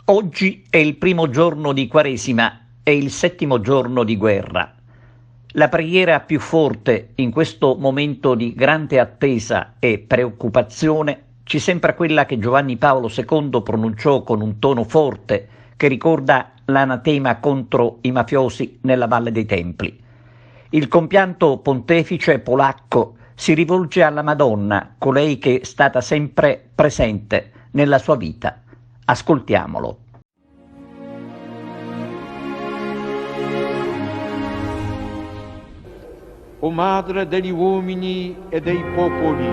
Oggi è il primo giorno di Quaresima e il settimo giorno di guerra. La preghiera più forte in questo momento di grande attesa e preoccupazione ci sembra quella che Giovanni Paolo II pronunciò con un tono forte che ricorda l'anatema contro i mafiosi nella Valle dei Templi. Il compianto pontefice polacco si rivolge alla Madonna, colei che è stata sempre presente nella sua vita. Ascoltiamolo. O Madre degli uomini e dei popoli,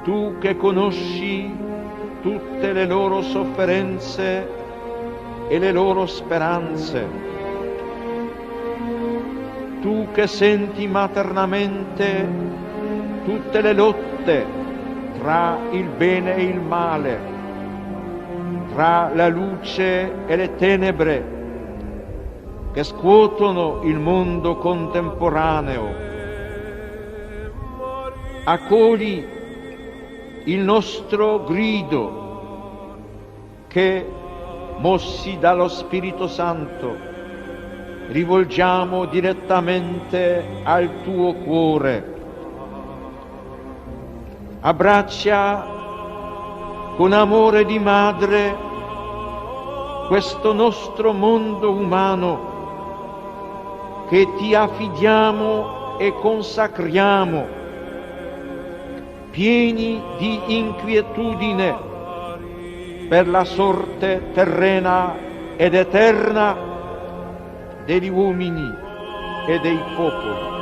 tu che conosci tutte le loro sofferenze e le loro speranze, tu che senti maternamente tutte le lotte tra il bene e il male, tra la luce e le tenebre che scuotono il mondo contemporaneo, accogli il nostro grido che, mossi dallo Spirito Santo, rivolgiamo direttamente al tuo cuore. Abbraccia con amore di madre questo nostro mondo umano che ti affidiamo e consacriamo, pieni di inquietudine per la sorte terrena ed eterna degli uomini e dei popoli.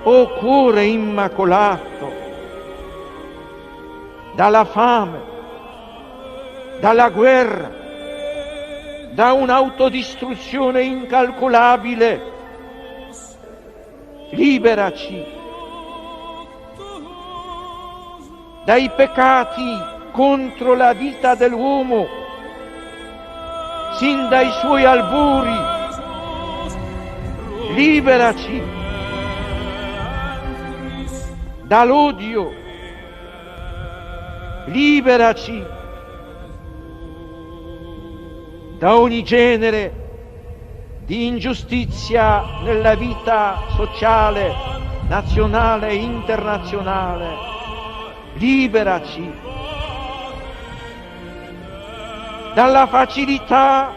O cuore immacolato, dalla fame, dalla guerra, da un'autodistruzione incalcolabile, liberaci dai peccati contro la vita dell'uomo, sin dai suoi albori, liberaci dall'odio, liberaci da ogni genere di ingiustizia nella vita sociale, nazionale e internazionale. Liberaci dalla facilità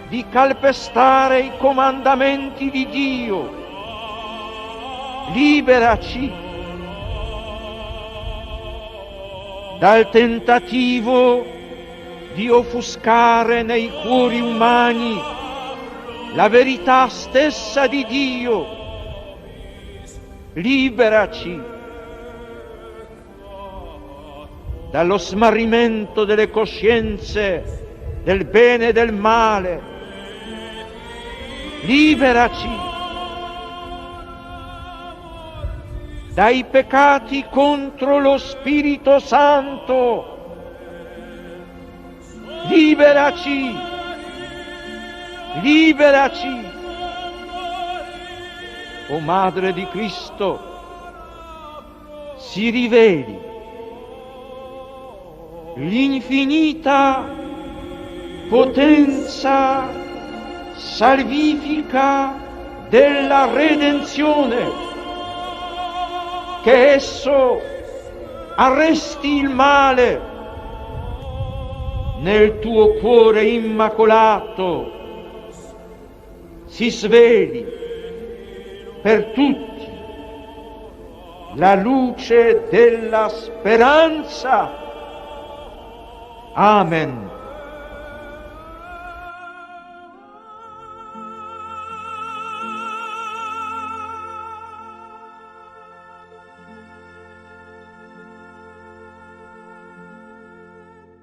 di calpestare i comandamenti di Dio. Liberaci dal tentativo di offuscare nei cuori umani la verità stessa di Dio. Liberaci dallo smarrimento delle coscienze del bene e del male. Liberaci dai peccati contro lo Spirito Santo. Liberaci, liberaci, o Madre di Cristo, si riveli l'infinita potenza salvifica della redenzione, che esso arresti il male nel tuo cuore immacolato, si sveli per tutti la luce della speranza. Amen.